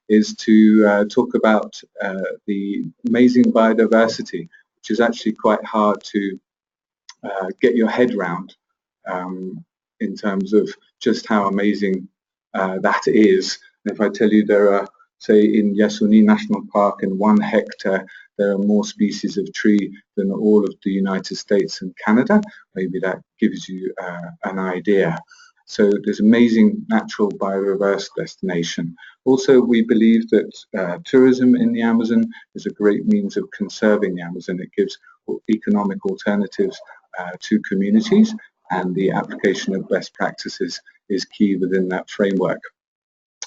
is to talk about the amazing biodiversity, which is actually quite hard to get your head round in terms of just how amazing that is. And if I tell you there are, say, in Yasuni National Park, in 1 hectare, there are more species of tree than all of the United States and Canada, maybe that gives you an idea. So there's amazing natural biodiverse destination. Also, we believe that tourism in the Amazon is a great means of conserving the Amazon. It gives economic alternatives to communities, and the application of best practices is key within that framework.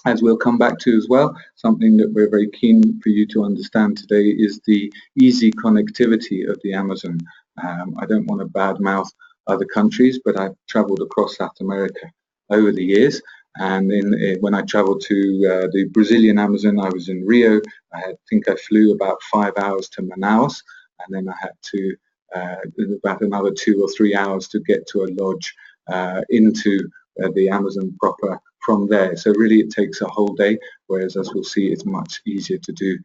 As we'll come back to as well, something that we're very keen for you to understand today is the easy connectivity of the Amazon. I don't want to badmouth other countries, but I've traveled across South America over the years, and when I traveled to the Brazilian Amazon, I was in Rio. I think I flew about 5 hours to Manaus, and then I had to about another 2 or 3 hours to get to a lodge into the Amazon proper from there. So really it takes a whole day, whereas as we'll see, it's much easier to do.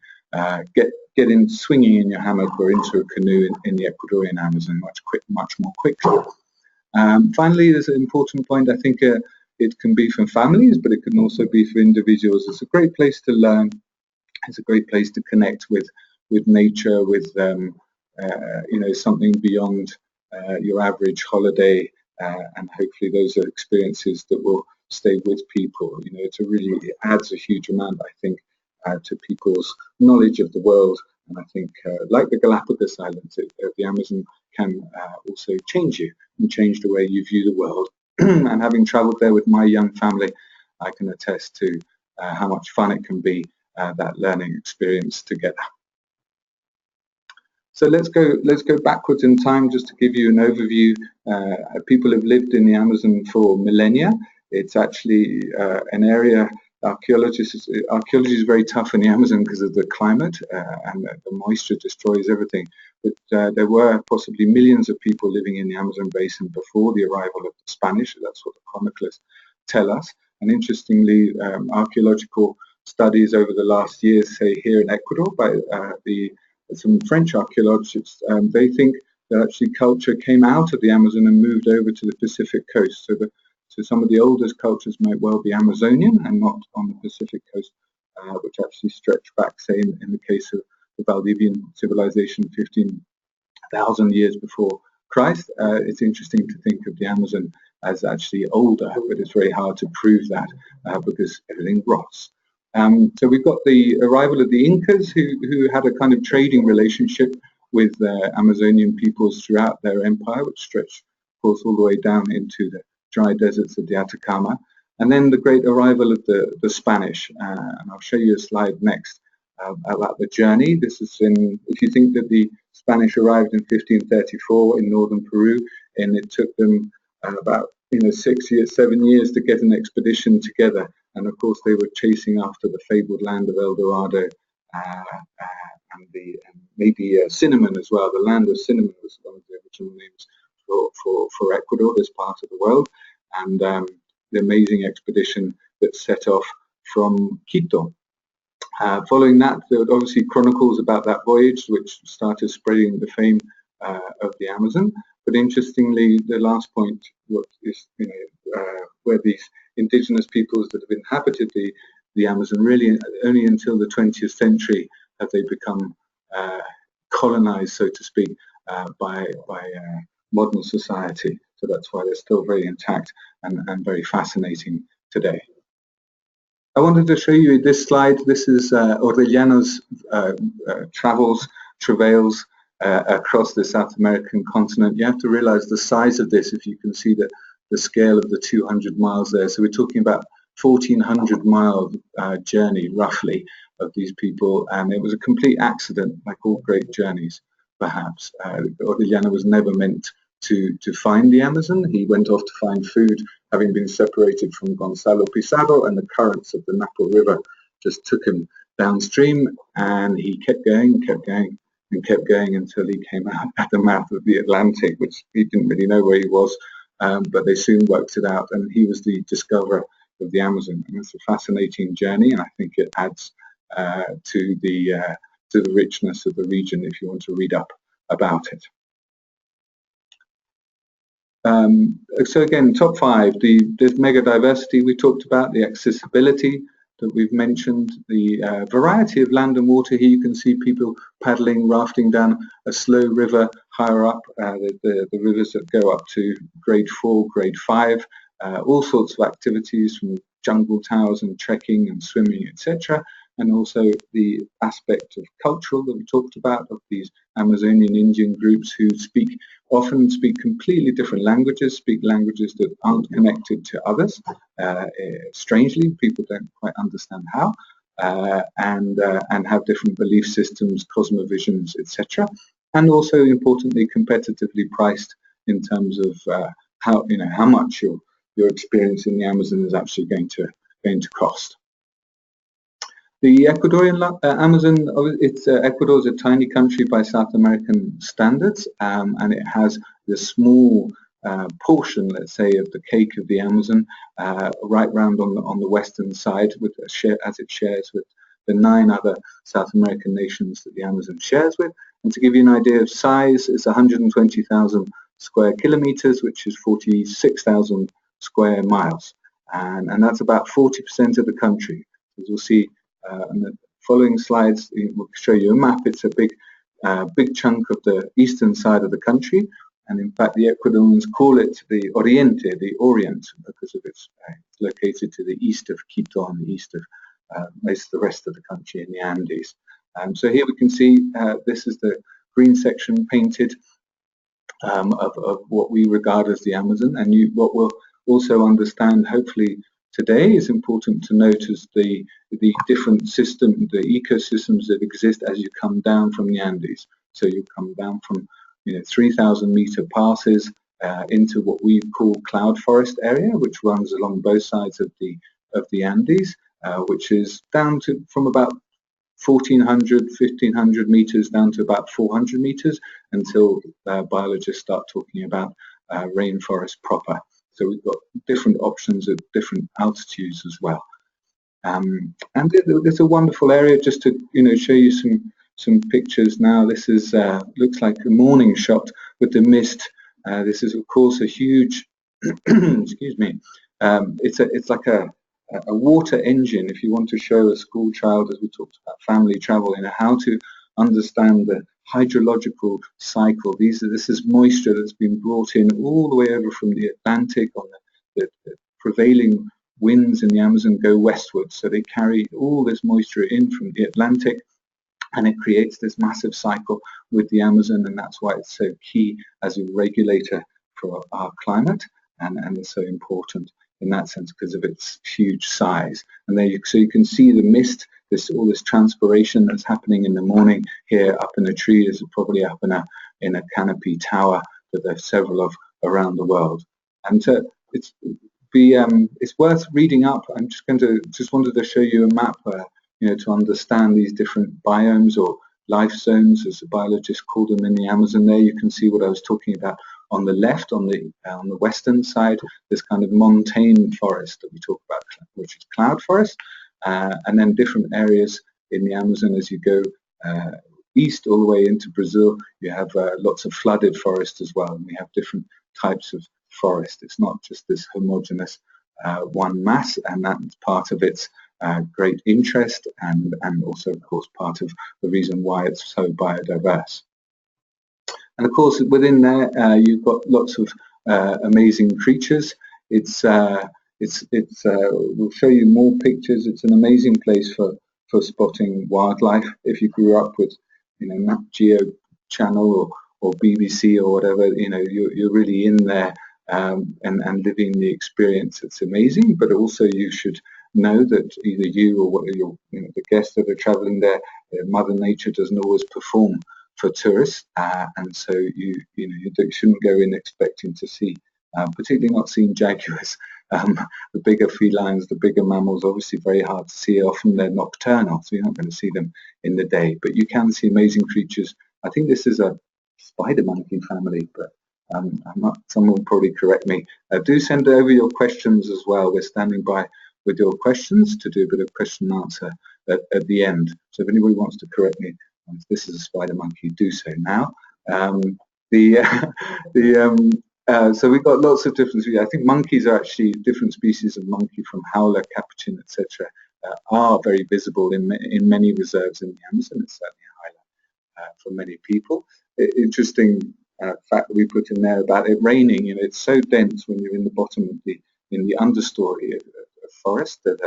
Get in swinging in your hammock or into a canoe in the Ecuadorian Amazon much more quickly. Finally, there's an important point. I think it can be for families, but it can also be for individuals. It's a great place to learn. It's a great place to connect with nature, with something beyond your average holiday, and hopefully those are experiences that will stay with people. It adds a huge amount, I think, to people's knowledge of the world. And I think, like the Galapagos Islands, the Amazon can also change you and change the way you view the world. And having traveled there with my young family, I can attest to how much fun it can be, that learning experience together. So let's go backwards in time just to give you an overview. People have lived in the Amazon for millennia. It's actually an area. Archaeology is very tough in the Amazon because of the climate, and the moisture destroys everything. But there were possibly millions of people living in the Amazon basin before the arrival of the Spanish. That's what the chroniclers tell us. And interestingly, archaeological studies over the last years, say here in Ecuador, by some French archaeologists, they think that actually culture came out of the Amazon and moved over to the Pacific coast. So some of the oldest cultures might well be Amazonian and not on the Pacific coast, which actually stretch back, say, in the case of the Valdivian civilization 15,000 years before Christ. It's interesting to think of the Amazon as actually older, but it's very hard to prove that because everything rots. So we've got the arrival of the Incas, who had a kind of trading relationship with Amazonian peoples throughout their empire, which stretched, of course, all the way down into the dry deserts of the Atacama. And then the great arrival of the Spanish. And I'll show you a slide next about the journey. This is if you think that the Spanish arrived in 1534 in northern Peru, and it took them about 7 years to get an expedition together. And of course, they were chasing after the fabled land of El Dorado and maybe cinnamon as well. The land of cinnamon was one of the original names for Ecuador, this part of the world, and the amazing expedition that set off from Quito. Following that, there were obviously chronicles about that voyage, which started spreading the fame of the Amazon. But interestingly, the last point is where these indigenous peoples that have inhabited the Amazon, really only until the 20th century have they become colonized, so to speak, by modern society. So that's why they're still very intact and very fascinating today. I wanted to show you this slide. This is Orellana's travails across the South American continent. You have to realize the size of this if you can see the scale of the 200 miles there. So we're talking about 1,400-mile journey, roughly, of these people. And it was a complete accident, like all great journeys, perhaps. Orellana was never meant to find the Amazon. He went off to find food, having been separated from Gonzalo Pizarro, and the currents of the Napo River just took him downstream, and he kept going until he came out at the mouth of the Atlantic, which he didn't really know where he was, but they soon worked it out, and he was the discoverer of the Amazon. And it's a fascinating journey, and I think it adds to the richness of the region if you want to read up about it. So again, top 5, there's mega diversity we talked about, the accessibility that we've mentioned, the variety of land and water. Here you can see people paddling, rafting down a slow river higher up, the rivers that go up to grade 4, grade 5, all sorts of activities from jungle towers and trekking and swimming, etc. And also the aspect of cultural that we talked about, of these Amazonian Indian groups who often speak completely different languages, speak languages that aren't connected to others. Strangely, people don't quite understand how, and have different belief systems, cosmovisions, etc. And also, importantly, competitively priced in terms of how much your experience in the Amazon is actually going to cost. The Ecuadorian Amazon, Ecuador is a tiny country by South American standards, and it has this small portion, let's say, of the cake of the Amazon, right round on the western side, as it shares with the 9 other South American nations that the Amazon shares with. And to give you an idea of size, it's 120,000 square kilometers, which is 46,000 square miles, and that's about 40% of the country. As you'll see in the following slides, we'll show you a map. It's a big chunk of the eastern side of the country, and in fact the Ecuadorians call it the Oriente, the Orient, because of it's located to the east of Quito and the east of most of the rest of the country in the Andes. So here we can see this is the green section painted of what we regard as the Amazon, and what we'll also understand hopefully today is important to note is the different the ecosystems that exist as you come down from the Andes. So you come down from 3,000 meter passes into what we call cloud forest area, which runs along both sides of the Andes, which is down to from about 1,400, 1,500 meters down to about 400 meters until biologists start talking about rainforest proper. So we've got different options at different altitudes as well. And it's a wonderful area. Just to show you some pictures now. This is looks like a morning shot with the mist. This is of course a huge excuse me. It's like a water engine. If you want to show a school child, as we talked about family travel, how to understand the hydrological cycle. This is moisture that's been brought in all the way over from the Atlantic. On the prevailing winds in the Amazon go westward, so they carry all this moisture in from the Atlantic, and it creates this massive cycle with the Amazon, and that's why it's so key as a regulator for our climate, and it's so important in that sense because of its huge size. And there so you can see the mist, all this transpiration that's happening in the morning here up in a tree. Is probably up in a canopy tower that there's several of around the world. And it's worth reading up. I'm just wanted to show you a map to understand these different biomes or life zones, as the biologists call them, in the Amazon. There you can see what I was talking about. On the left, on the western side, this kind of montane forest that we talk about, which is cloud forest, and then different areas in the Amazon as you go east all the way into Brazil. You have lots of flooded forest as well, and we have different types of forest. It's not just this homogeneous one mass, and that's part of its great interest, and also, of course, part of the reason why it's so biodiverse. And of course, within there, you've got lots of amazing creatures. We'll show you more pictures. It's an amazing place for spotting wildlife. If you grew up with, Nat Geo channel or BBC or whatever, you're really in there and living the experience. It's amazing, but also you should know that either you or the guests that are traveling there, Mother Nature doesn't always perform for tourists, and so you shouldn't go in expecting to see, particularly not seeing jaguars. The bigger felines, the bigger mammals, obviously very hard to see. Often they're nocturnal, so you're not going to see them in the day, but you can see amazing creatures. I think this is a spider monkey family, but I'm not. Someone will probably correct me. Do send over your questions as well. We're standing by with your questions to do a bit of question and answer at the end. So if anybody wants to correct me, if this is a spider monkey, do so now. So we've got lots of different species. I think monkeys are actually different species of monkey from howler, capuchin, etc. Are very visible in many reserves in the Amazon. It's certainly a highlight for many people. Interesting fact that we put in there about it raining. It's so dense when you're in the bottom of in the understory of forest that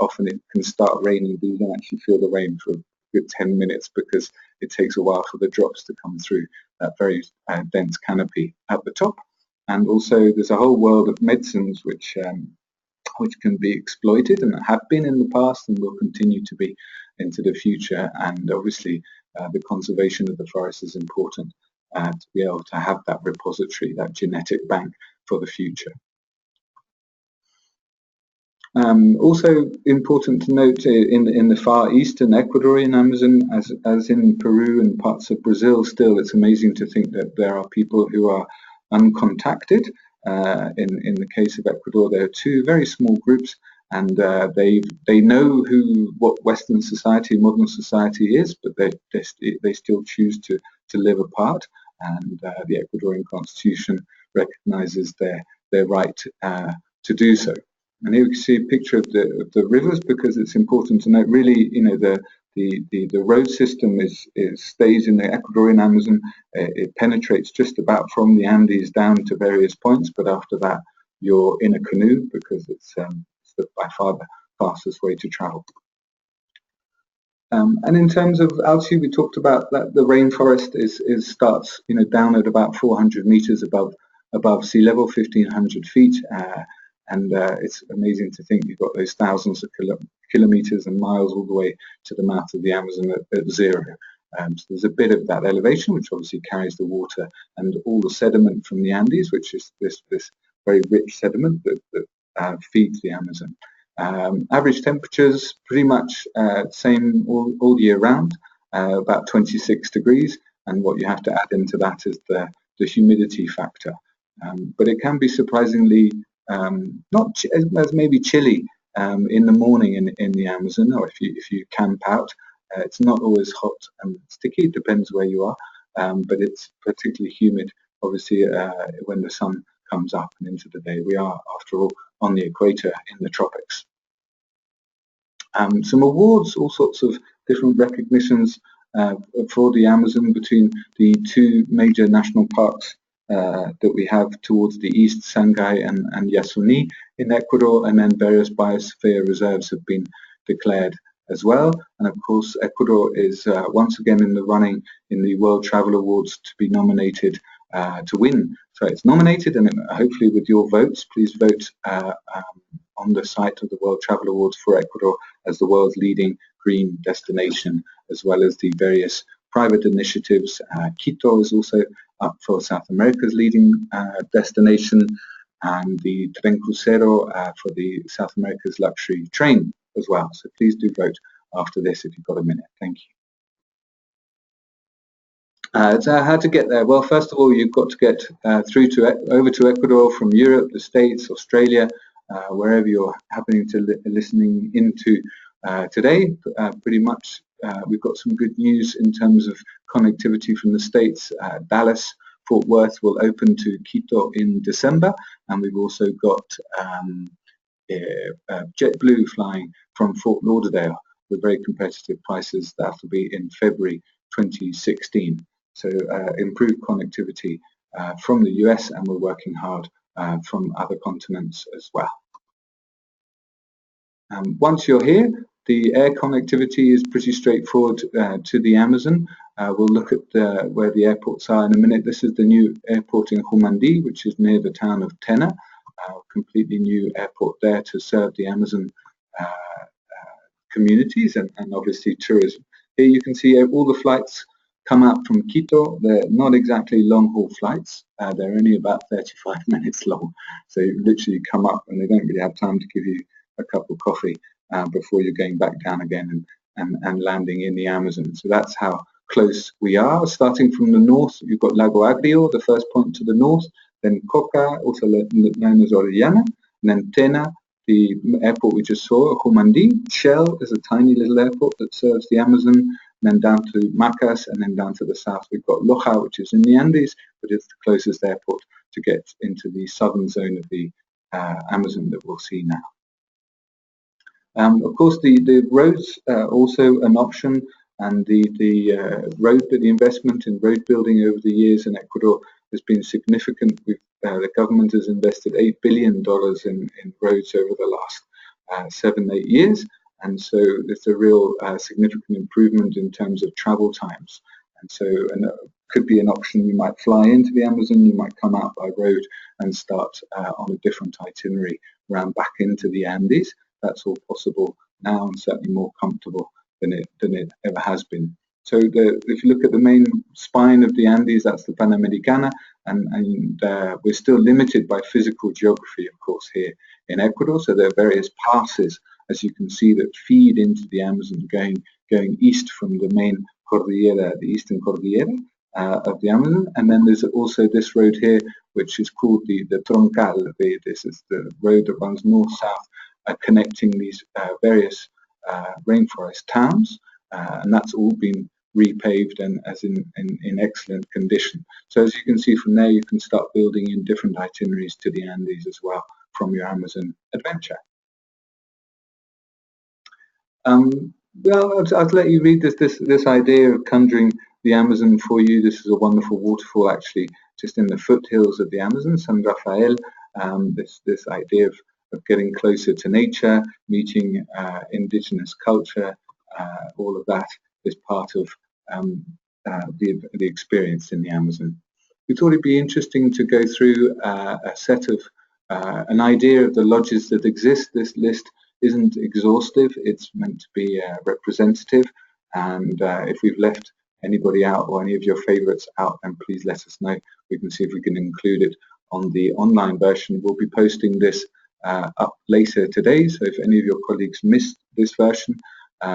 often it can start raining, but you don't actually feel the rain for a good 10 minutes because it takes a while for the drops to come through that very dense canopy at the top. And also there's a whole world of medicines which can be exploited and have been in the past and will continue to be into the future. And obviously the conservation of the forest is important to be able to have that repository, that genetic bank for the future. Also important to note in the far eastern Ecuadorian Amazon, as in Peru and parts of Brazil still, it's amazing to think that there are people who are uncontacted. In the case of Ecuador, there are two very small groups, and they know what Western society, modern society is, but they still choose to live apart. And the Ecuadorian constitution recognizes their right to do so. And here we can see a picture of the rivers, because it's important to note really, the road system stays in the Ecuadorian Amazon. It penetrates just about from the Andes down to various points, but after that you're in a canoe because it's by far the fastest way to travel. And in terms of altitude, we talked about that the rainforest starts down at about 400 meters above sea level, 1,500 feet. And it's amazing to think you've got those thousands of kilometers and miles all the way to the mouth of the Amazon at zero. So there's a bit of that elevation, which obviously carries the water and all the sediment from the Andes, which is this very rich sediment that feeds the Amazon. Average temperatures pretty much same all year round, about 26 degrees. And what you have to add into that is the humidity factor. But it can be surprisingly not as maybe chilly in the morning in the Amazon, or if you camp out. It's not always hot and sticky. It depends where you are, but it's particularly humid, obviously, when the sun comes up and into the day. We are, after all, on the equator in the tropics. Some awards, all sorts of different recognitions for the Amazon between the two major national parks that we have towards the east, Sangay and Yasuni in Ecuador, and then various biosphere reserves have been declared as well. And of course, Ecuador is once again in the running in the World Travel Awards to be nominated to win. So it's nominated, and hopefully with your votes, please vote on the site of the World Travel Awards for Ecuador as the world's leading green destination, as well as the various private initiatives. Quito is also up for South America's leading destination, and the Tren Crucero for the South America's luxury train as well. So please do vote after this if you've got a minute. Thank you. So how to get there? Well, first of all, you've got to get over to Ecuador from Europe, the States, Australia, wherever you're happening to listening into today. Pretty much we've got some good news in terms of connectivity from the States. Dallas, Fort Worth will open to Quito in December, and we've also got JetBlue flying from Fort Lauderdale with very competitive prices. That will be in February 2016. So improved connectivity from the US, and we're working hard from other continents as well. Once you're here, the air connectivity is pretty straightforward to the Amazon. We'll look at where the airports are in a minute. This is the new airport in Humandi, which is near the town of Tena. Completely new airport there to serve the Amazon communities and obviously tourism. Here you can see all the flights come out from Quito. They're not exactly long-haul flights. They're only about 35 minutes long. So you literally come up and they don't really have time to give you a cup of coffee before you're going back down again and landing in the Amazon. So that's how close we are. Starting from the north, you've got Lago Agrio, the first point to the north, then Coca, also known as Orellana, and then Tena, the airport we just saw, Rumandi. Shell is a tiny little airport that serves the Amazon, then down to Macas, and then down to the south we've got Loja, which is in the Andes, but it's the closest airport to get into the southern zone of the Amazon that we'll see now. Of course, the roads are also an option, and the investment in road building over the years in Ecuador has been significant. The government has invested $8 billion in roads over the last 7-8 years, and so it's a real significant improvement in terms of travel times. And so could be an option. You might fly into the Amazon, you might come out by road and start on a different itinerary around back into the Andes. That's all possible now, and certainly more comfortable than it ever has been. So if you look at the main spine of the Andes, that's the Panamericana, and we're still limited by physical geography, of course, here in Ecuador. So there are various passes, as you can see, that feed into the Amazon, going east from the main Cordillera, the eastern Cordillera of the Amazon. And then there's also this road here, which is called the Troncal. This is the road that runs north-south, connecting these various rainforest towns, and that's all been repaved and as in excellent condition. So as you can see from there, you can start building in different itineraries to the Andes as well from your Amazon adventure. Well, I'll let you read this idea of conjuring the Amazon for you. This is a wonderful waterfall, actually, just in the foothills of the Amazon, San Rafael. This idea of getting closer to nature, meeting indigenous culture, all of that is part of the experience in the Amazon. We thought it'd be interesting to go through a set of an idea of the lodges that exist. This list isn't exhaustive, it's meant to be representative, and if we've left anybody out or any of your favorites out, then please let us know. We can see if we can include it on the online version. We'll be posting this up later today, so if any of your colleagues missed this version,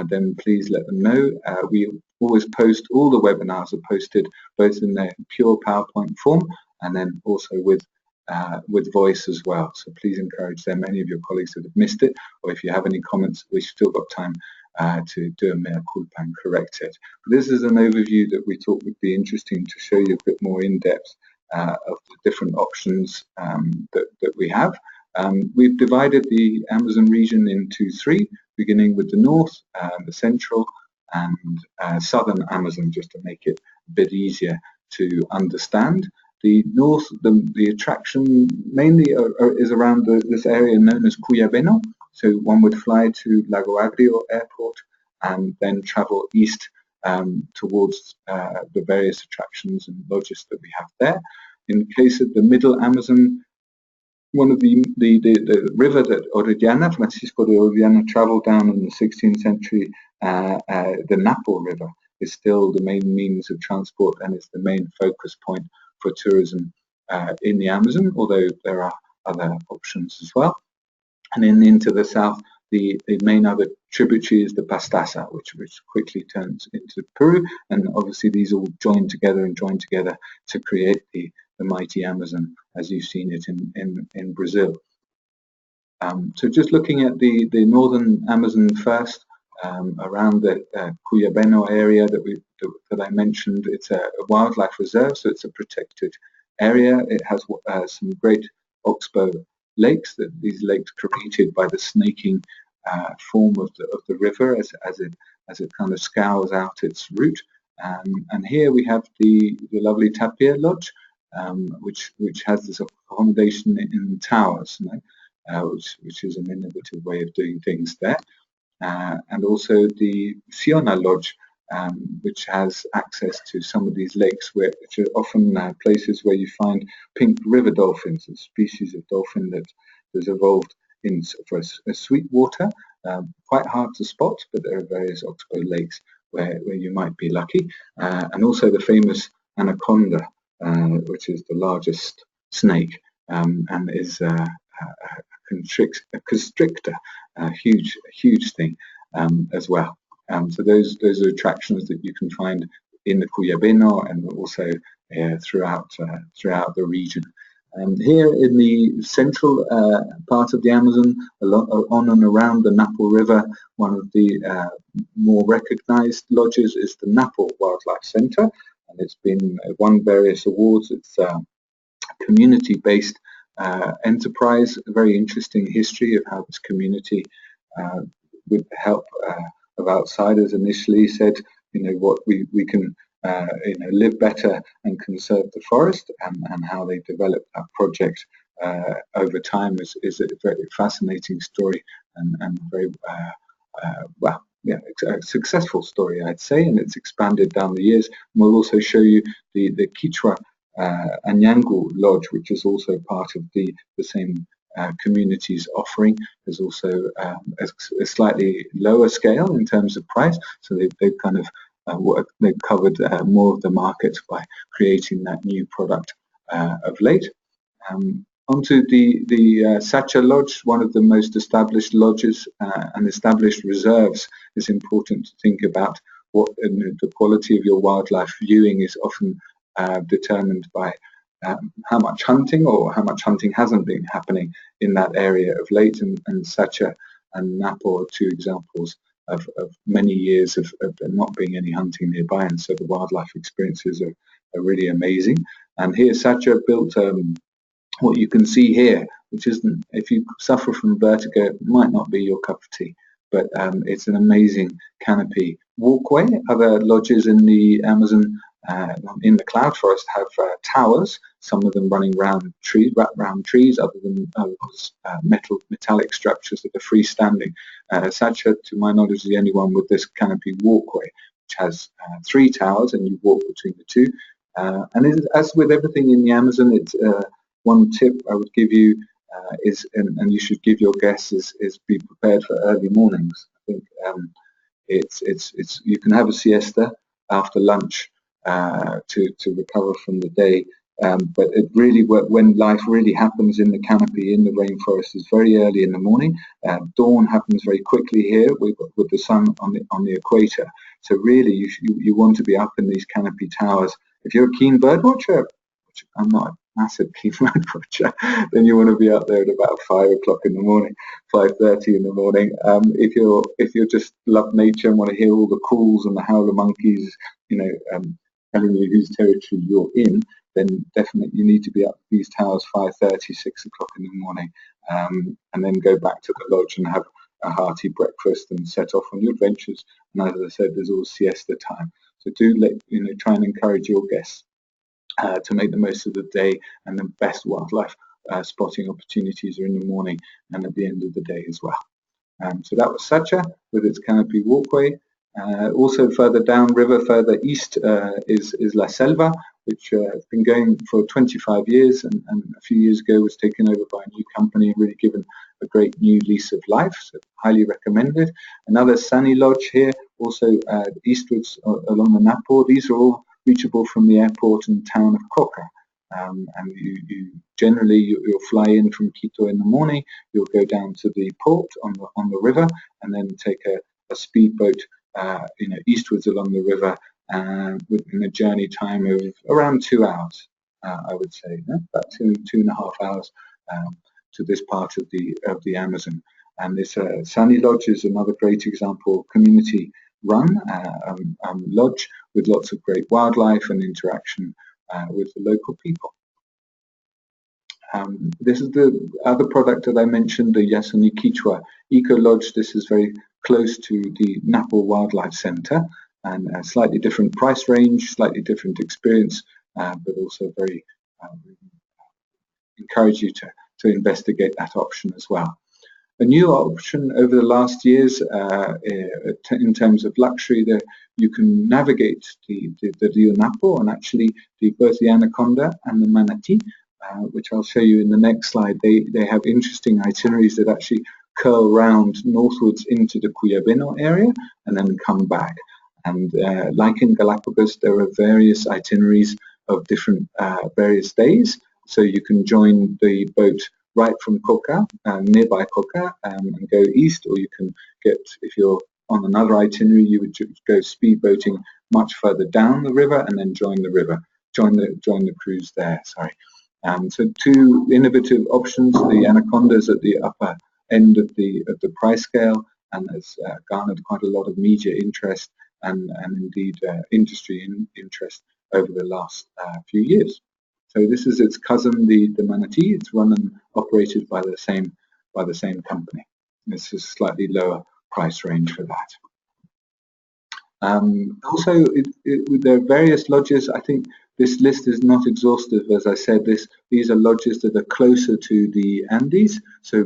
then please let them know. We always post, all the webinars are posted both in their pure PowerPoint form and then also with voice as well. So please encourage them, any of your colleagues that have missed it, or if you have any comments, we've still got time to do a mea culpa and correct it. But this is an overview that we thought would be interesting to show you a bit more in depth of the different options that we have. We've divided the Amazon region into 3, beginning with the north, the central, and southern Amazon, just to make it a bit easier to understand. The north, the attraction mainly is around this area known as Cuyabeno. So one would fly to Lago Agrio Airport and then travel east towards the various attractions and lodges that we have there. In case of the middle Amazon, one of the river that Orellana, Francisco de Orellana, traveled down in the 16th century, the Napo River, is still the main means of transport and is the main focus point for tourism in the Amazon, although there are other options as well. And then into the south, the main other tributary is the Pastaza, which quickly turns into Peru, and obviously these all join together to create the mighty Amazon, as you've seen it in Brazil. So just looking at the northern Amazon first, around the Cuyabeno area that I mentioned, it's a wildlife reserve, so it's a protected area. It has some great oxbow lakes, these lakes created by the snaking form of the river as it kind of scours out its route. And here we have the lovely Tapia Lodge, which has this accommodation in towers, which is an innovative way of doing things there. And also the Siona Lodge, which has access to some of these lakes, which are often places where you find pink river dolphins, a species of dolphin that has evolved for a sweet water, quite hard to spot, but there are various oxbow lakes where you might be lucky. And also the famous anaconda, which is the largest snake and is a constrictor, a huge thing as well. So those are attractions that you can find in the Cuyabeno and also throughout the region. Here in the central part of the Amazon, on and around the Napo River, one of the more recognized lodges is the Napo Wildlife Center, and it's been won various awards. It's community-based enterprise, a very interesting history of how this community, with the help of outsiders, initially said, what we can live better and conserve the forest, and how they developed that project over time is a very fascinating story, and very a successful story, I'd say, and it's expanded down the years. And we'll also show you the Kichwa Anyangu Lodge, which is also part of the same community's offering. There's also a slightly lower scale in terms of price, so they've kind of they've covered more of the market by creating that new product of late. Onto the Sacha Lodge, one of the most established lodges and established reserves. Is important to think about what the quality of your wildlife viewing is often determined by how much hunting or how much hunting hasn't been happening in that area of late, and Sacha and Napo are two examples of many years of there not being any hunting nearby, and so the wildlife experiences are really amazing. And here Sacha built what you can see here, which isn't, if you suffer from vertigo, it might not be your cup of tea, but it's an amazing canopy walkway. Other lodges in the Amazon, in the cloud forest, have towers, some of them running round trees, other than metallic structures that are freestanding. Sacha, to my knowledge, is the only one with this canopy walkway, which has 3 towers, and you walk between the 2. And as with everything in the Amazon, it's one tip I would give you is, and you should give your guests, is be prepared for early mornings. I think it's you can have a siesta after lunch to recover from the day, but it really, when life really happens in the canopy in the rainforest, is very early in the morning. Dawn happens very quickly here with the sun on the equator. So really, you want to be up in these canopy towers. If you're a keen bird watcher, which I'm not a massive keen bird watcher, then you want to be up there at about 5 o'clock in the morning, 5:30 in the morning. If you're just love nature and want to hear all the calls and the howler monkeys, telling you whose territory you're in, then definitely you need to be up these towers 5:30, 6 o'clock in the morning, and then go back to the lodge and have a hearty breakfast and set off on your adventures. And as I said, there's always siesta time. So do try and encourage your guests to make the most of the day, and the best wildlife spotting opportunities are in the morning and at the end of the day as well. So that was Sacha with its canopy walkway. Also further downriver, further east, is La Selva, which has been going for 25 years, and a few years ago was taken over by a new company, really given a great new lease of life, so highly recommended. Another sunny lodge here, also eastwards along the Napo. These are all reachable from the airport and town of Coca. And you generally you'll fly in from Quito in the morning, you'll go down to the port on the river, and then take a speedboat eastwards along the river, within a journey time of around 2 hours, I would say, about 2.5 hours to this part of the Amazon. And this Sunny Lodge is another great example, community run lodge with lots of great wildlife and interaction with the local people. This is the other product that I mentioned, the Yasuni Kichwa Eco Lodge. This is very close to the Napo Wildlife Center, and a slightly different price range, slightly different experience, but also very encourage you to investigate that option as well. A new option over the last years in terms of luxury, that you can navigate the Rio Napo, and actually both the anaconda and the manatee, which I'll show you in the next slide. They have interesting itineraries that actually curl round northwards into the Cuyabeno area and then come back. And like in Galapagos, there are various itineraries of different various days. So you can join the boat right from Coca, nearby Coca, and go east, or you can get, if you're on another itinerary, you would go speedboating much further down the river and then join the cruise there. Sorry. So two innovative options, the Anaconda's at the upper end of the price scale, and has garnered quite a lot of media interest and indeed industry interest over the last few years. So this is its cousin, the manatee. It's run and operated by the same company. This is slightly lower price range for that. Also, there are various lodges. I think this list is not exhaustive. As I said, these are lodges that are closer to the Andes, so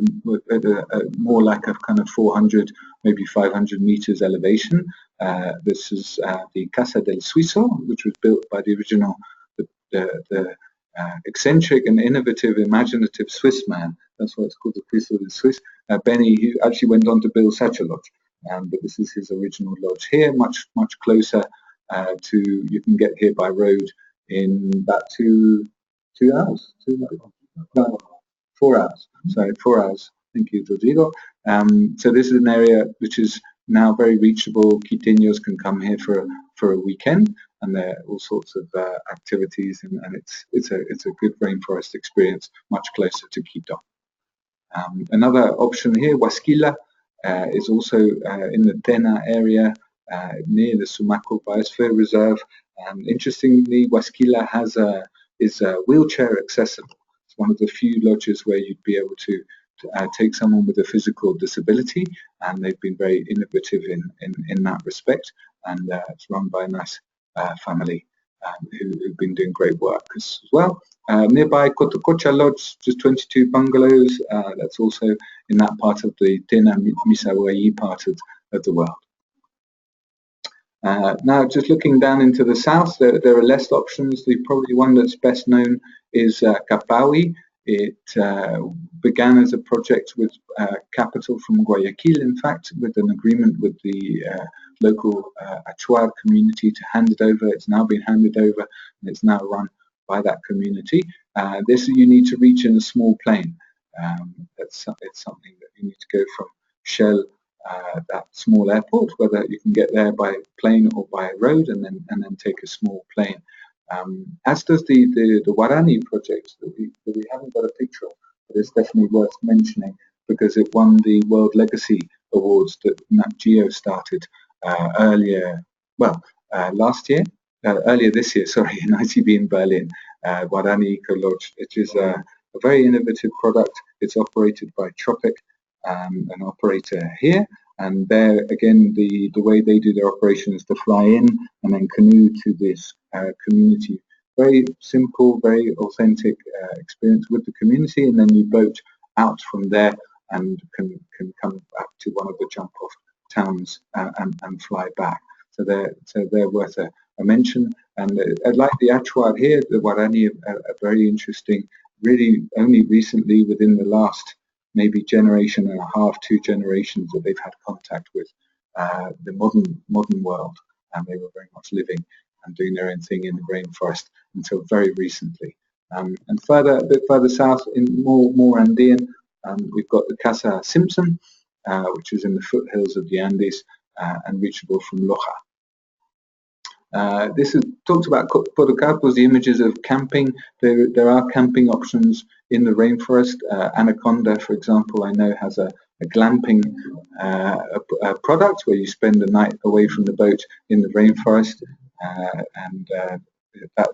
at more like a kind of 400, maybe 500 meters elevation. This is the Casa del Suizo, which was built by the original, the eccentric and innovative, imaginative Swiss man. That's why it's called the Cristo del Swiss. Benny, who actually went on to build such a lodge. But this is his original lodge here, much closer to. You can get here by road in about 2 hours. 4 hours. Sorry, 4 hours. Thank you, Rodrigo. So this is an area which is now very reachable. Quiteños can come here for a weekend, and there are all sorts of activities, and it's a good rainforest experience, much closer to Quito. Another option here, Huasquilla, is also in the Tena area near the Sumaco Biosphere Reserve. Interestingly, Huasquilla is wheelchair accessible. It's one of the few lodges where you'd be able to take someone with a physical disability, and they've been very innovative in that respect. And it's run by a nice family who've been doing great work as well. Nearby Cotococha Lodge, just 22 bungalows. That's also in that part of the Tena Misawayi part of the world. Now, just looking down into the south, there are less options. The probably one that's best known is Capaui. It began as a project with capital from Guayaquil, in fact, with an agreement with the local Achuar community to hand it over. It's now been handed over, and it's now run by that community. This you need to reach in a small plane. It's something that you need to go from Shell, that small airport, whether you can get there by plane or by road, and then take a small plane. As does the Guarani project that we haven't got a picture of, but it's definitely worth mentioning because it won the World Legacy Awards that Nat Geo started earlier this year, sorry, in ITB in Berlin. Guarani Eco Lodge. It is a very innovative product. It's operated by Tropic, an operator here. And there, again, the way they do their operations to fly in and then canoe to this community. Very simple, very authentic experience with the community, and then you boat out from there and can come back to one of the jump-off towns and fly back. So they're worth a mention. And like the Achuar here, the Guarani are very interesting. Really, only recently, within the last maybe generation and a half, 2 generations, that they've had contact with the modern world, and they were very much living and doing their own thing in the rainforest until very recently. And a bit further south, in more Andean, we've got the Casa Simpson, which is in the foothills of the Andes and reachable from Loja. This is talked about Podocarpus, the images of camping. There are camping options in the rainforest. Anaconda, for example, I know has a glamping product where you spend a night away from the boat in the rainforest, and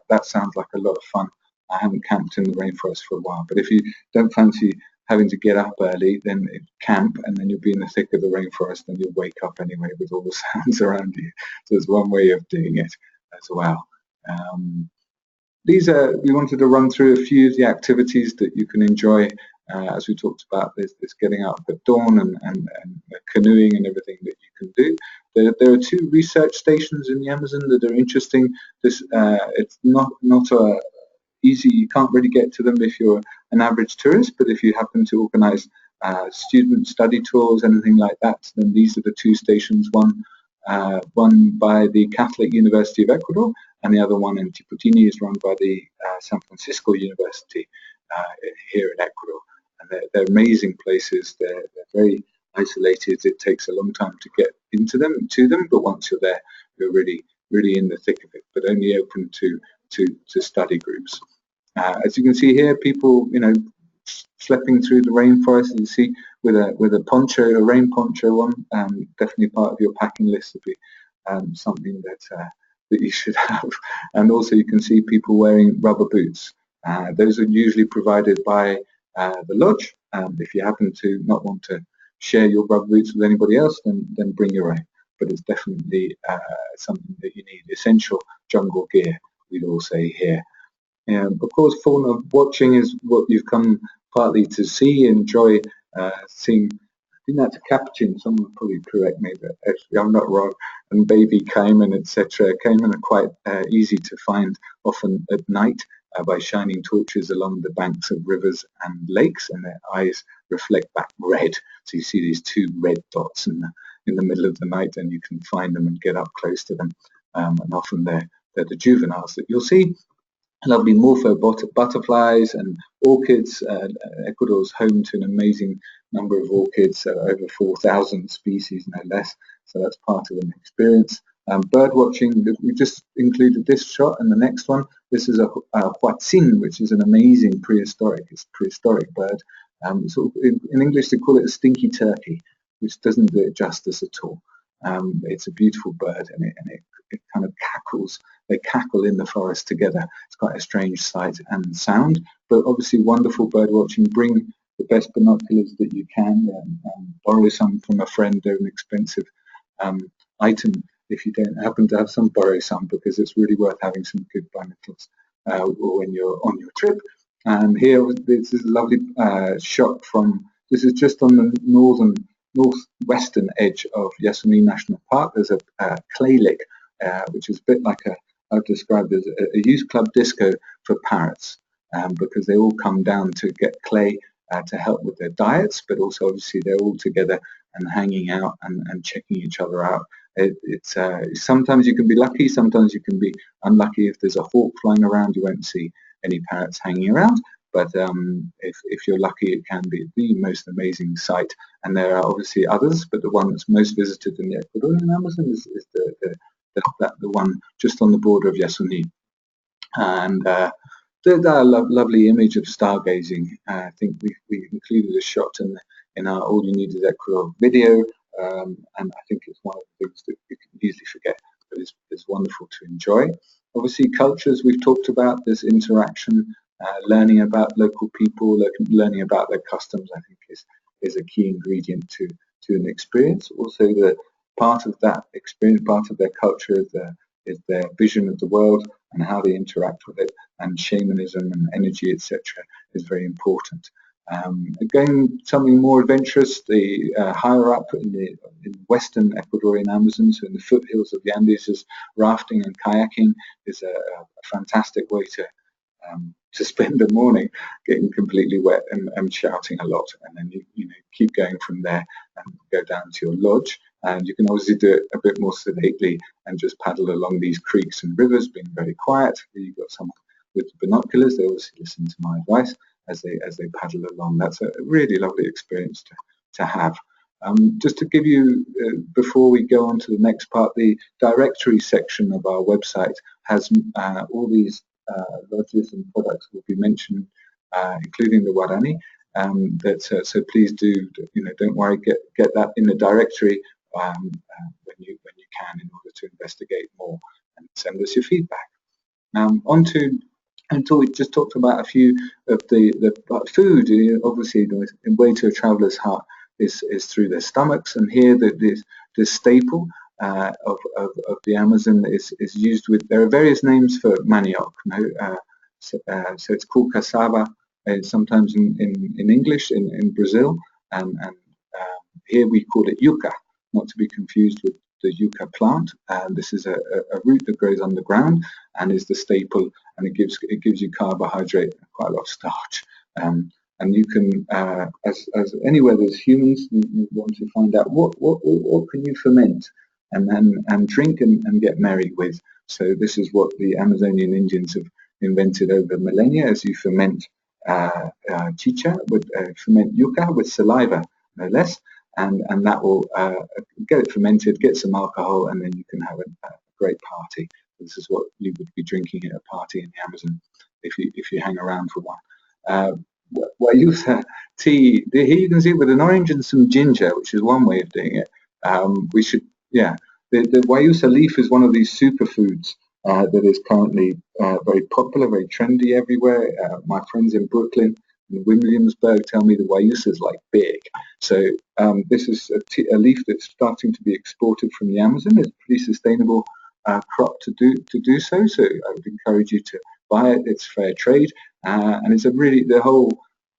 that sounds like a lot of fun. I haven't camped in the rainforest for a while, but if you don't fancy having to get up early, then camp, and then you'll be in the thick of the rainforest, and you'll wake up anyway with all the sounds around you. So there's one way of doing it as well. We wanted to run through a few of the activities that you can enjoy. As we talked about, there's getting up at dawn and canoeing and everything that you can do. There are 2 research stations in the Amazon that are interesting. It's not easy. You can't really get to them if you're an average tourist, but if you happen to organize student study tours, anything like that, then these are the 2 stations, one by the Catholic University of Ecuador, and the other one in Tiputini is run by the San Francisco University here in Ecuador. And they're amazing places. They're very isolated. It takes a long time to get to them, but once you're there, you're really in the thick of it, but only open to study groups. As you can see here, people, schlepping through the rainforest. You see with a poncho, a rain poncho on, definitely part of your packing list would be something that you should have. And also you can see people wearing rubber boots. Those are usually provided by the lodge. If you happen to not want to share your rubber boots with anybody else, then bring your own. But it's definitely something that you need. Essential jungle gear, we'd all say here. Of course, fauna watching is what you've come partly to see, enjoy seeing. I think that's a capuchin. Someone will probably correct me, but actually I'm not wrong. And baby caiman, etc. Caiman are quite easy to find, often at night, by shining torches along the banks of rivers and lakes, and their eyes reflect back red. So you see these two red dots in the middle of the night, and you can find them and get up close to them. And often they're the juveniles that you'll see. Lovely morpho butterflies and orchids. Ecuador is home to an amazing number of orchids, over 4,000 species, no less. So that's part of an experience. Bird watching, we just included this shot and the next one. This is a huatzin, which is an amazing prehistoric bird. In English, they call it a stinky turkey, which doesn't do it justice at all. It's a beautiful bird, and it kind of cackles. They cackle in the forest together. It's quite a strange sight and sound, but obviously wonderful bird watching. Bring the best binoculars that you can. Borrow some from a friend. They're an expensive item if you don't happen to have some. Borrow some, because it's really worth having some good binoculars when you're on your trip. And here, this is a lovely shot from. This is just on the northwestern edge of Yasuni National Park. There's a clay lick, which is a bit like I've described as a youth club disco for parrots, because they all come down to get clay to help with their diets, but also obviously they're all together and hanging out and checking each other out. It's sometimes you can be lucky, sometimes you can be unlucky. If there's a hawk flying around, you won't see any parrots hanging around. But if you're lucky, it can be the most amazing sight. And there are obviously others, but the one that's most visited in the Ecuadorian Amazon is the one just on the border of Yasuni. And that lovely image of stargazing. I think we included a shot in our All You Need Is Ecuador video, and I think it's one of the things that you can easily forget, but it's wonderful to enjoy. Obviously, cultures we've talked about. There's interaction, learning about local people, learning about their customs. I think is a key ingredient to an experience. Also, the part of that experience, part of their culture is their vision of the world and how they interact with it, and shamanism and energy, etc., is very important. Again, something more adventurous, the higher up in the western Ecuadorian Amazon, so in the foothills of the Andes, is rafting and kayaking is a fantastic way to spend the morning, getting completely wet and shouting a lot, and then you keep going from there and go down to your lodge. And you can obviously do it a bit more sedately and just paddle along these creeks and rivers, being very quiet. You've got someone with binoculars. They obviously listen to my advice as they paddle along. That's a really lovely experience to have. Just to give you, before we go on to the next part, the directory section of our website has all these lodges and products will be mentioned, including the Guarani. So please don't worry, get that in the directory when you can, in order to investigate more and send us your feedback. Until we just talked about a few of the food. Obviously, the way to a traveller's heart is through their stomachs, and here the staple of the Amazon is used with. There are various names for manioc. So it's called cassava, sometimes in English in Brazil, and here we call it yuca, not to be confused with the yucca plant. This is a root that grows underground and is the staple, and it gives you carbohydrate, quite a lot of starch. And you can, as anywhere there's humans, you want to find out what can you ferment and drink and get merry with. So this is what the Amazonian Indians have invented over millennia, as you ferment chicha, ferment yuca with saliva, no less, and that will get it fermented, get some alcohol, and then you can have a great party. This is what you would be drinking at a party in the Amazon. if you hang around for one. Guayusa tea. Here you can see it with an orange and some ginger, which is one way of doing it. We should, yeah. The Guayusa leaf is one of these superfoods that is currently very popular, very trendy everywhere. My friends in Brooklyn and Williamsburg tell me the Guayusa is like big. So this is a leaf that's starting to be exported from the Amazon. It's a pretty sustainable crop to do so. So I would encourage you to buy it. It's fair trade, and it's the whole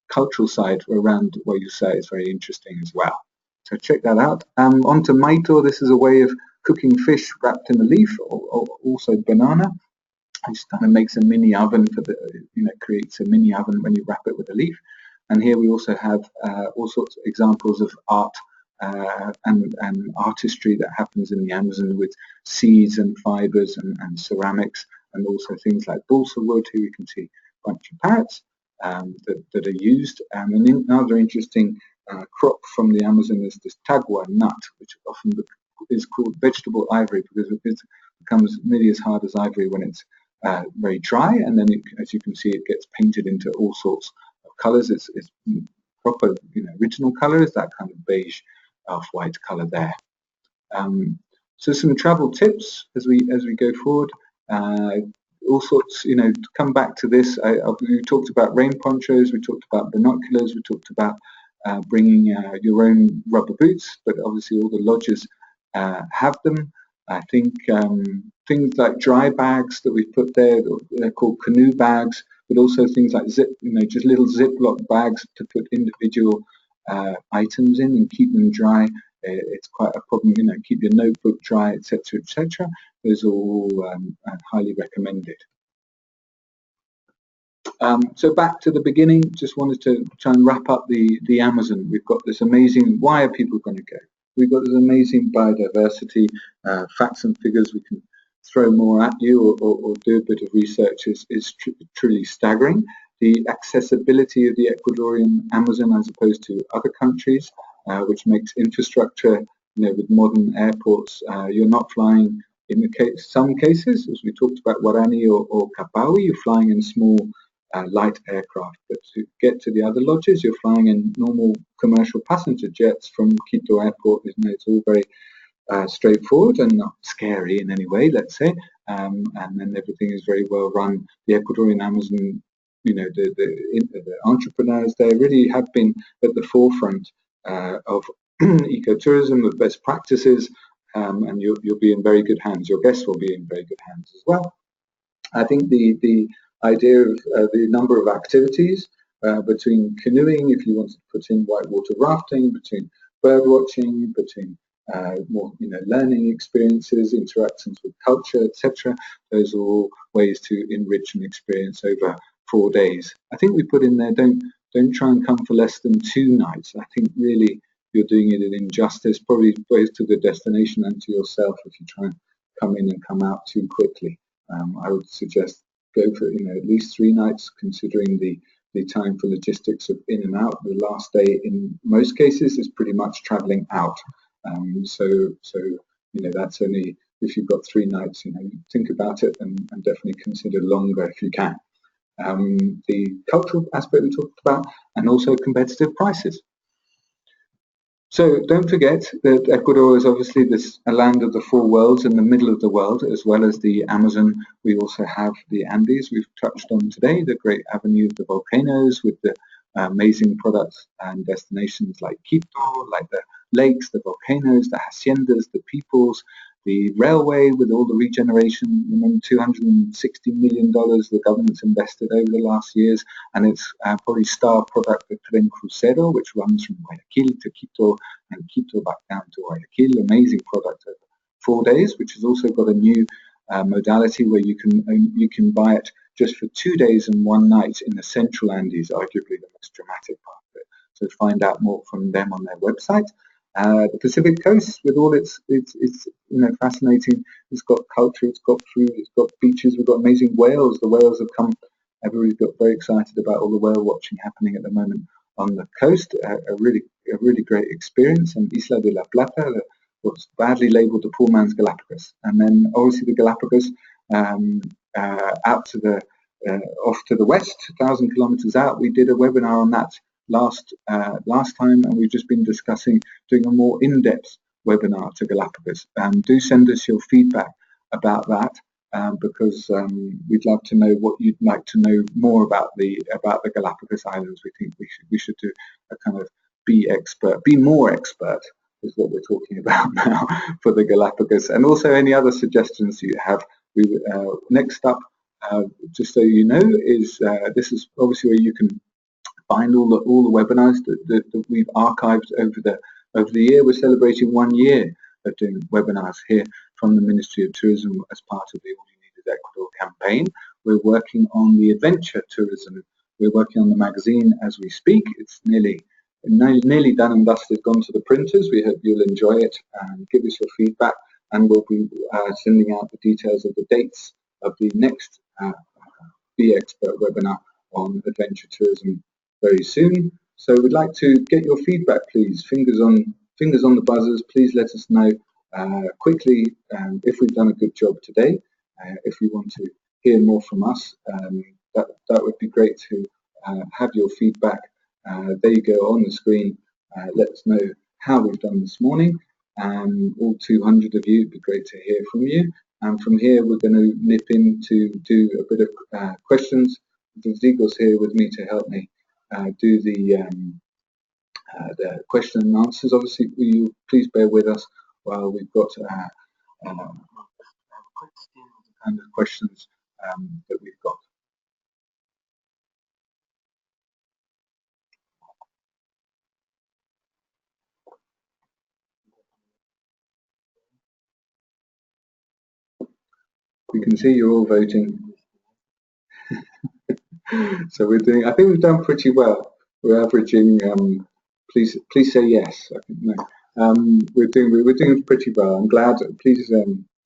cultural side around Guayusa is very interesting as well. So check that out. Onto maito. This is a way of cooking fish wrapped in a leaf, or also banana. It just kind of makes a mini oven creates a mini oven when you wrap it with a leaf. And here we also have all sorts of examples of art and artistry that happens in the Amazon with seeds and fibers and ceramics, and also things like balsa wood. Here we can see a bunch of parrots that are used. And another interesting crop from the Amazon is this tagua nut, which often is called vegetable ivory because it becomes nearly as hard as ivory when it's very dry, and then as you can see, it gets painted into all sorts of colors. It's proper, original color is that kind of beige, off-white color there. So some travel tips as we go forward. All sorts, to come back to this. We talked about rain ponchos, we talked about binoculars, we talked about bringing your own rubber boots, but obviously all the lodges have them. I think things like dry bags that we put there, they're called canoe bags, but also things like just little Ziploc bags to put individual items in and keep them dry. It's quite a problem, keep your notebook dry, etc., etc. Those are all highly recommended. So back to the beginning, just wanted to try and wrap up the Amazon. We've got this amazing, why are people going to go? We've got this amazing biodiversity, facts and figures we can throw more at you or do a bit of research is truly staggering. The accessibility of the Ecuadorian Amazon as opposed to other countries, which makes infrastructure, with modern airports, you're not flying in some cases, as we talked about Guarani or Capaui, you're flying in small light aircraft, but to get to the other lodges, you're flying in normal commercial passenger jets from Quito Airport. It's all very straightforward and not scary in any way, let's say, and then everything is very well run. The Ecuadorian Amazon, the entrepreneurs there really have been at the forefront of ecotourism, of best practices, and you'll be in very good hands. Your guests will be in very good hands as well. I think the idea of the number of activities between canoeing, if you want to put in whitewater rafting, between bird watching, between more learning experiences, interactions with culture, etc. Those are all ways to enrich an experience over 4 days. I think we put in there, don't try and come for less than 2 nights. I think really you're doing it an injustice, probably both to the destination and to yourself if you try and come in and come out too quickly. I would suggest go for at least 3 nights, considering the time for logistics of in and out. The last day in most cases is pretty much traveling out. So that's only if you've got 3 nights. Think about it and definitely consider longer if you can. The cultural aspect we talked about, and also competitive prices. So don't forget that Ecuador is obviously a land of the 4 worlds in the middle of the world, as well as the Amazon. We also have the Andes we've touched on today, the great avenue of the volcanoes with the amazing products and destinations like Quito, like the lakes, the volcanoes, the haciendas, the peoples, the railway with all the regeneration. Remember, $260 million the government's invested over the last years, and its probably star product, the Tren Crucero, which runs from Guayaquil to Quito and Quito back down to Guayaquil. Amazing product over 4 days, which has also got a new modality where you can buy it just for 2 days and 1 night in the central Andes, arguably the most dramatic part of it. So find out more from them on their website. The Pacific Coast, with all its fascinating, it's got culture, it's got food, it's got beaches, we've got amazing whales. The whales have come. Everybody's got very excited about all the whale watching happening at the moment on the coast. A really great experience. And Isla de la Plata, what's badly labelled the poor man's Galapagos. And then obviously the Galapagos out to the off to the west, 1,000 kilometers out. We did a webinar on that last time, and we've just been discussing doing a more in-depth webinar to Galapagos. Do send us your feedback about that, because we'd love to know what you'd like to know more about the Galapagos Islands. We think we should do a kind of be more expert is what we're talking about now for the Galapagos, and also any other suggestions you have. Next up, just so you know, is this is obviously where you can find all the webinars that we've archived over the year. We're celebrating 1 year of doing webinars here from the Ministry of Tourism as part of the All You Need is Ecuador campaign. We're working on the adventure tourism. We're working on the magazine as we speak. It's nearly done and dusted, gone to the printers. We hope you'll enjoy it and give us your feedback, and we'll be sending out the details of the dates of the next BExpert webinar on adventure tourism very soon. So we'd like to get your feedback, please. Fingers on the buzzers. Please let us know quickly if we've done a good job today. If you want to hear more from us, that would be great to have your feedback. There you go on the screen. Let us know how we've done this morning. All 200 of you, it'd be great to hear from you. And from here, we're going to nip in to do a bit of questions. Zigo's here with me to help me do the question and answers. Obviously, will you please bear with us while we've got kind of questions that we've got. We can see you're all voting. So we're doing. I think we've done pretty well. We're averaging. Please say yes. I think no. We're doing pretty well. I'm glad. Please,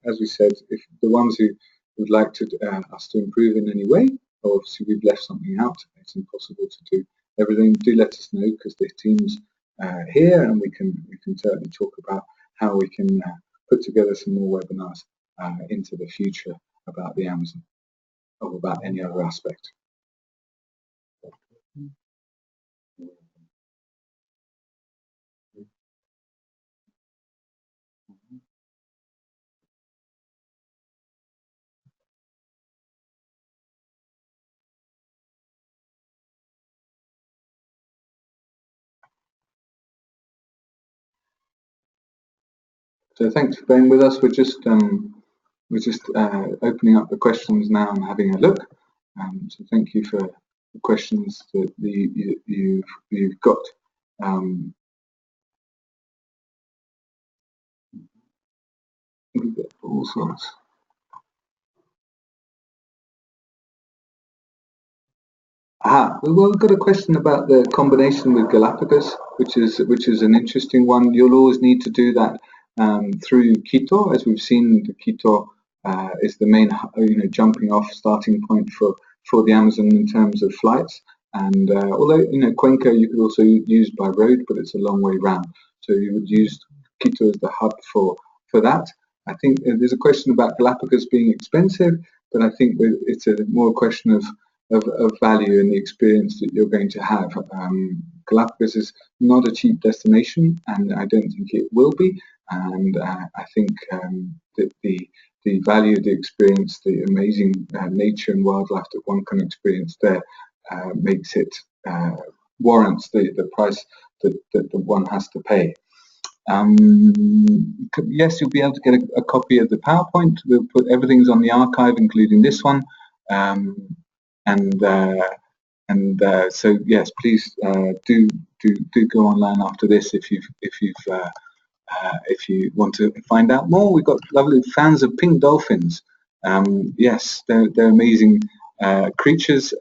as we said, if the ones who would like to us to improve in any way, obviously we've left something out. It's impossible to do everything. Do let us know, because the team's here, and we can certainly talk about how we can put together some more webinars into the future about the Amazon or about any other aspect. So thanks for being with us. We're just opening up the questions now and having a look. So thank you for the questions that you've got. We've got all sorts. Well, we've got a question about the combination with Galapagos, which is an interesting one. You'll always need to do that through Quito, as we've seen. Quito is the main, jumping off starting point for the Amazon in terms of flights. And although Cuenca you could also use by road, but it's a long way round. So you would use Quito as the hub for that. I think there's a question about Galapagos being expensive, but I think it's more a question of value and the experience that you're going to have. Galapagos is not a cheap destination, and I don't think it will be. And I think that the value, the experience, the amazing nature and wildlife that one can experience there makes it warrants the price that one has to pay. Yes, you'll be able to get a copy of the PowerPoint. We'll put everything's on the archive, including this one. So yes, please do go online after this if you want to find out more. We've got lovely fans of pink dolphins. Yes, they're amazing creatures.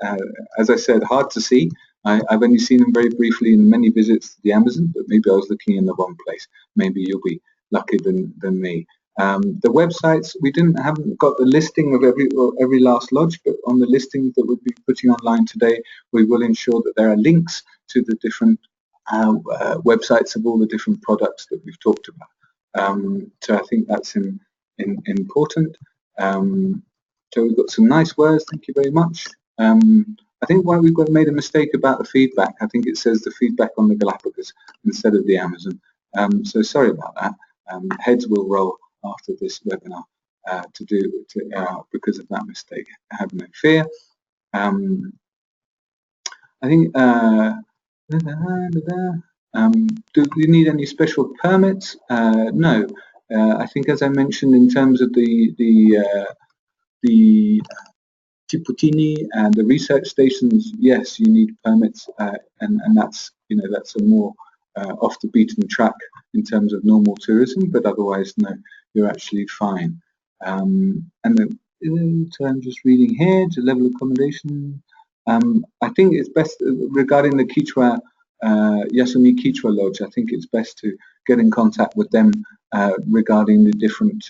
As I said, hard to see. I've only seen them very briefly in many visits to the Amazon, but maybe I was looking in the wrong place. Maybe you'll be luckier than me. The websites, we haven't got the listing of every last lodge, but on the listings that we'll be putting online today, we will ensure that there are links to the different websites of all the different products that we've talked about. So I think that's important. So we've got some nice words. Thank you very much. I think why we've made a mistake about the feedback. I think it says the feedback on the Galapagos instead of the Amazon. So sorry about that. Heads will roll after this webinar because of that mistake. Have no fear. I think. Do we need any special permits? No. I think, as I mentioned, in terms of the Tiputini and the research stations, yes, you need permits, and that's that's a more off the beaten track in terms of normal tourism. But otherwise, no, you're actually fine. And then, I'm just reading here to level accommodation. I think it's best regarding the Quechua, Yasumi Quechua Lodge. I think it's best to get in contact with them regarding the different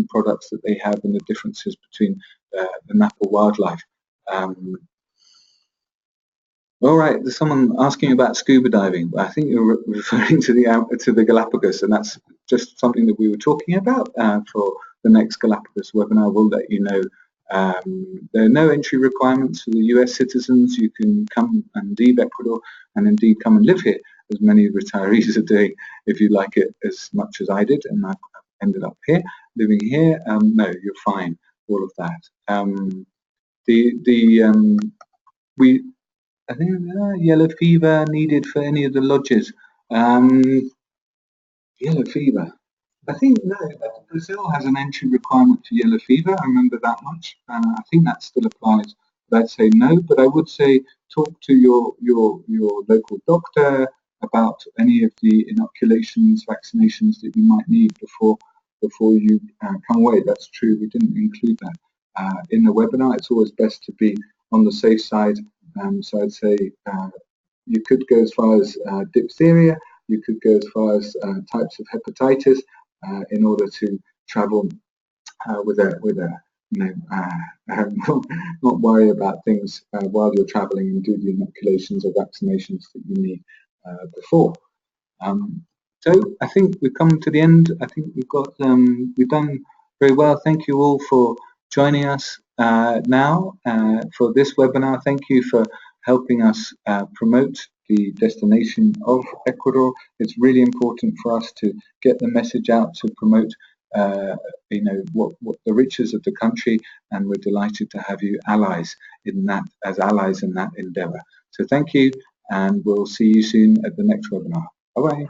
products that they have and the differences between the Napa wildlife. All right, there's someone asking about scuba diving. I think you're referring to the Galapagos, and that's just something that we were talking about for the next Galapagos webinar. We'll let you know. There are no entry requirements for the US citizens. You can come and leave Ecuador and indeed come and live here, as many retirees are doing, if you like it as much as I did, and I've ended up here, living here. No, you're fine, all of that. I think yellow fever needed for any of the lodges. Yellow fever. I think no. Brazil has an entry requirement for yellow fever. I remember that much. I think that still applies. But I'd say no. But I would say talk to your local doctor about any of the inoculations, vaccinations that you might need before you come away. That's true. We didn't include that in the webinar. It's always best to be on the safe side. So I'd say you could go as far as diphtheria. You could go as far as types of hepatitis in order to travel with a not worry about things while you're traveling and do the inoculations or vaccinations that you need before. So I think we've come to the end. I think we've done very well. Thank you all for joining us now for this webinar. Thank you for helping us promote the destination of Ecuador. It's really important for us to get the message out to promote what the riches of the country, and we're delighted to have you allies in that endeavor. So thank you, and we'll see you soon at the next webinar. Bye-bye.